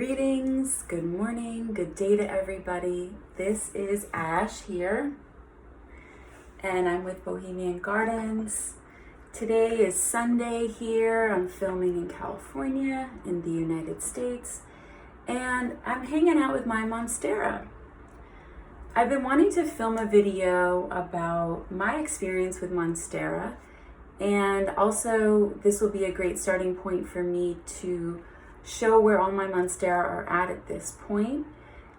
Greetings, good morning, good day to everybody. This is Ash here, and I'm with Bohemian Gardens. Today is Sunday here. I'm filming in California in the United States, and I'm hanging out with my Monstera. I've been wanting to film a video about my experience with Monstera, and also this will be a great starting point for me to show where all my Monstera are at this point.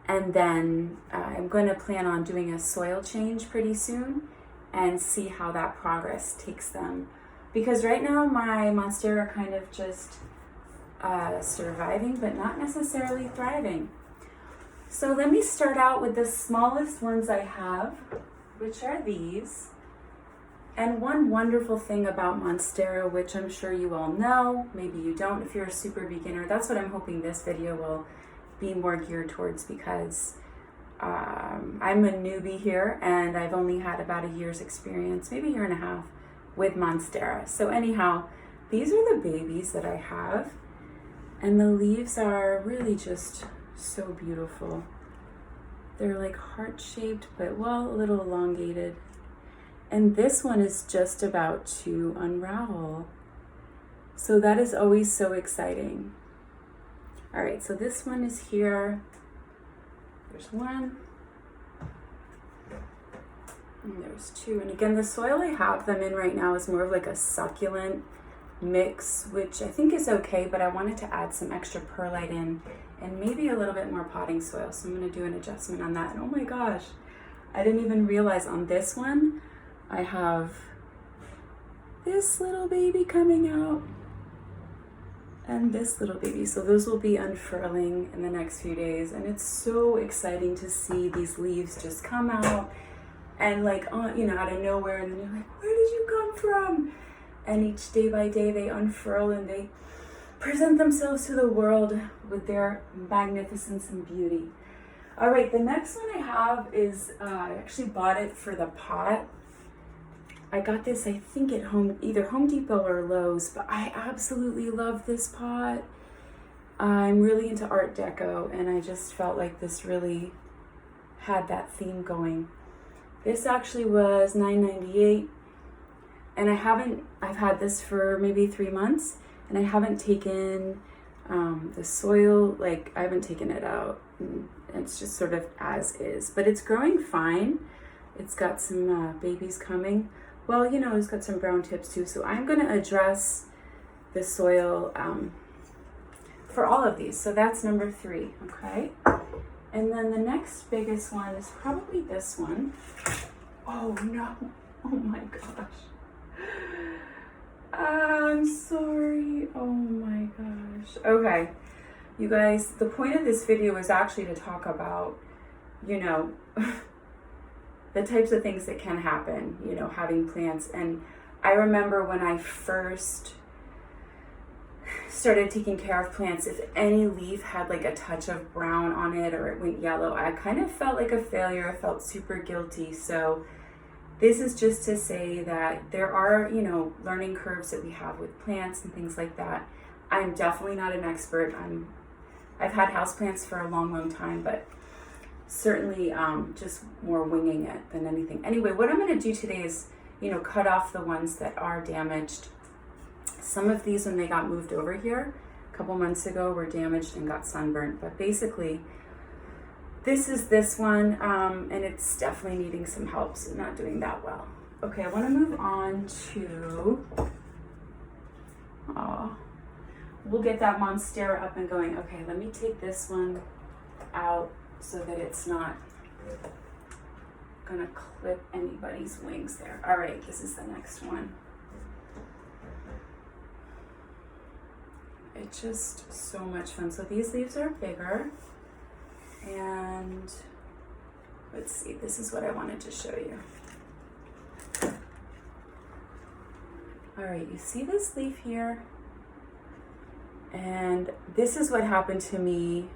And then I'm going to plan on doing a soil change pretty soon and see how that progress takes them. Because right now my Monstera are kind of just surviving, but not necessarily thriving. So let me start out with the smallest ones I have, which are these. And one wonderful thing about Monstera, which I'm sure you all know, maybe you don't if you're a super beginner, that's what I'm hoping this video will be more geared towards, because I'm a newbie here and I've only had about a year's experience, maybe a year and a half, with Monstera. So anyhow, these are the babies that I have, and the leaves are really just so beautiful. They're like heart-shaped, but well, a little elongated. And this one is just about to unravel. So that is always so exciting. All right, so this one is here. There's one. And there's two. And again, the soil I have them in right now is more of like a succulent mix, which I think is okay, but I wanted to add some extra perlite in and maybe a little bit more potting soil. So I'm gonna do an adjustment on that. And oh my gosh, I didn't even realize on this one, I have this little baby coming out and this little baby. So those will be unfurling in the next few days. And it's so exciting to see these leaves just come out and like, you know, out of nowhere. And then you're like, where did you come from? And each day by day they unfurl and they present themselves to the world with their magnificence and beauty. All right, the next one I have is, I actually bought it for the pot. I got this, I think at either Home Depot or Lowe's, but I absolutely love this pot. I'm really into Art Deco, and I just felt like this really had that theme going. This actually was $9.98, and I've had this for maybe 3 months, and I haven't taken the soil, like I haven't taken it out. And it's just sort of as is, but it's growing fine. It's got some babies coming. Well, you know, it's got some brown tips too. So I'm going to address the soil for all of these. So that's number 3, okay? And then the next biggest one is probably this one. Oh no, oh my gosh. I'm sorry, oh my gosh. Okay, you guys, the point of this video is actually to talk about, you know, the types of things that can happen, you know, having plants. And I remember when I first started taking care of plants, if any leaf had like a touch of brown on it or it went yellow, I kind of felt like a failure. I felt super guilty. So this is just to say that there are, you know, learning curves that we have with plants and things like that. I'm definitely not an expert. I've had houseplants for a long, long time, but certainly just more winging it than anything. Anyway, what I'm going to do today is, you know, cut off the ones that are damaged. Some of these, when they got moved over here a couple months ago, were damaged and got sunburnt. But basically, this is this one, and it's definitely needing some help, so not doing that well. Okay, I want to move on to, we'll get that Monstera up and going. Okay, let me take this one out so that it's not gonna clip anybody's wings there. All right, this is the next one. It's just so much fun. So these leaves are bigger, and let's see, this is what I wanted to show you. All right, you see this leaf here? And this is what happened to me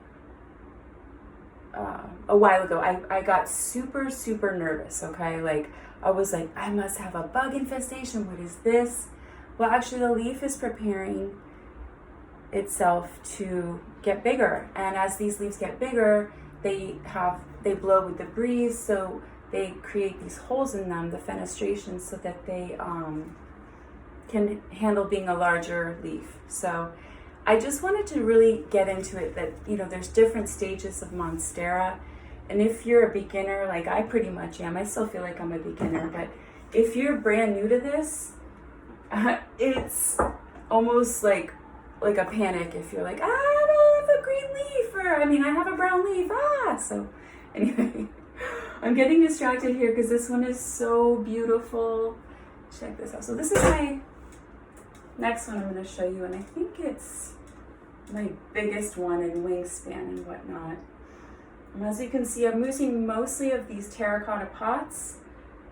a while ago. I got super, super nervous, okay? Like, I was like, I must have a bug infestation. What is this? Well, actually, the leaf is preparing itself to get bigger. And as these leaves get bigger, they blow with the breeze, so they create these holes in them, the fenestrations, so that they can handle being a larger leaf. So I just wanted to really get into it that, you know, there's different stages of Monstera. And if you're a beginner, like I pretty much am, I still feel like I'm a beginner, but if you're brand new to this, it's almost like a panic if you're like, I have a green leaf, or I have a brown leaf, so anyway, I'm getting distracted here because this one is so beautiful. Check this out. So this is my next one I'm going to show you, and I think it's my biggest one in wingspan and whatnot. And as you can see, I'm using mostly of these terracotta pots,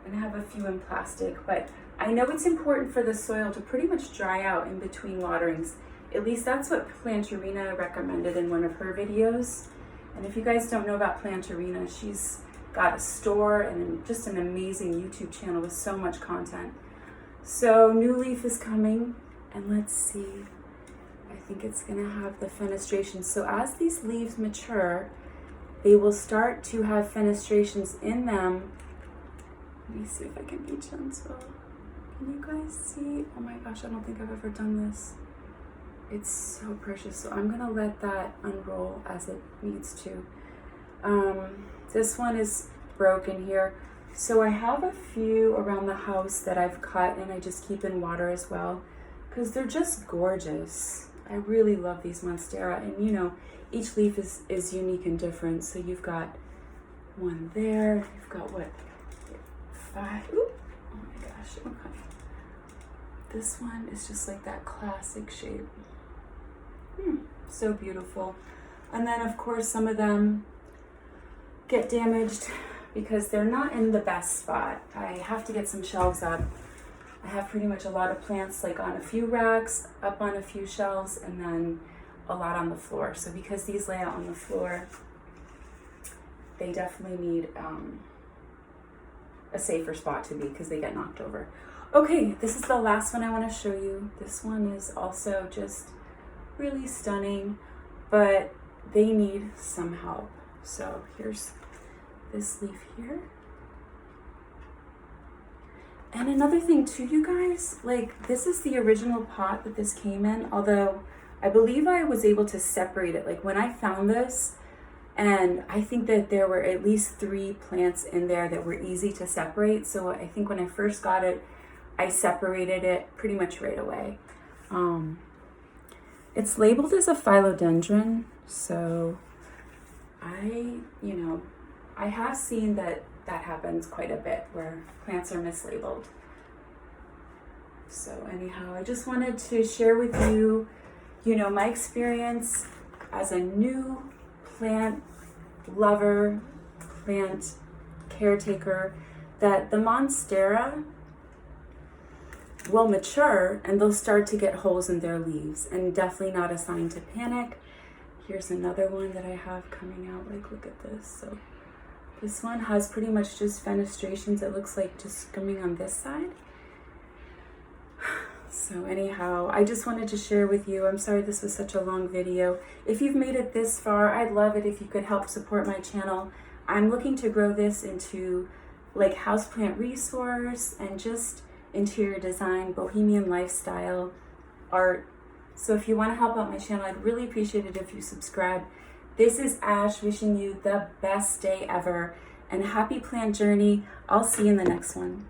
and I have a few in plastic, but I know it's important for the soil to pretty much dry out in between waterings. At least that's what Plantarina recommended in one of her videos. And if you guys don't know about Plantarina, she's got a store and just an amazing YouTube channel with so much content. So new leaf is coming, and let's see. I think it's gonna have the fenestrations. So as these leaves mature, they will start to have fenestrations in them. Let me see if I can reach them as well. Can you guys see? Oh my gosh, I don't think I've ever done this. It's so precious. So I'm gonna let that unroll as it needs to. This one is broken here. So I have a few around the house that I've cut, and I just keep in water as well, because they're just gorgeous. I really love these Monstera, and you know, each leaf is unique and different. So you've got one there, you've got what, 5, ooh, oh my gosh, okay. This one is just like that classic shape. So beautiful. And then of course some of them get damaged because they're not in the best spot. I have to get some shelves up. I have pretty much a lot of plants like on a few racks, up on a few shelves, and then a lot on the floor. So because these lay out on the floor, they definitely need a safer spot to be because they get knocked over. Okay, this is the last one I want to show you. This one is also just really stunning, but they need some help. So here's this leaf here. And another thing too, you guys, like this is the original pot that this came in, although I believe I was able to separate it. Like when I found this, and I think that there were at least 3 plants in there that were easy to separate. So I think when I first got it, I separated it pretty much right away. It's labeled as a philodendron, so I have seen that happens quite a bit where plants are mislabeled. So anyhow, I just wanted to share with you, my experience as a new plant lover, plant caretaker, that the Monstera will mature and they'll start to get holes in their leaves, and definitely not a sign to panic. Here's another one that I have coming out. Like, look at this. So this one has pretty much just fenestrations. It looks like just coming on this side. So anyhow, I just wanted to share with you. I'm sorry this was such a long video. If you've made it this far, I'd love it if you could help support my channel. I'm looking to grow this into like houseplant resource and just interior design, bohemian lifestyle, art. So if you want to help out my channel, I'd really appreciate it if you subscribe. This is Ash wishing you the best day ever and happy plant journey. I'll see you in the next one.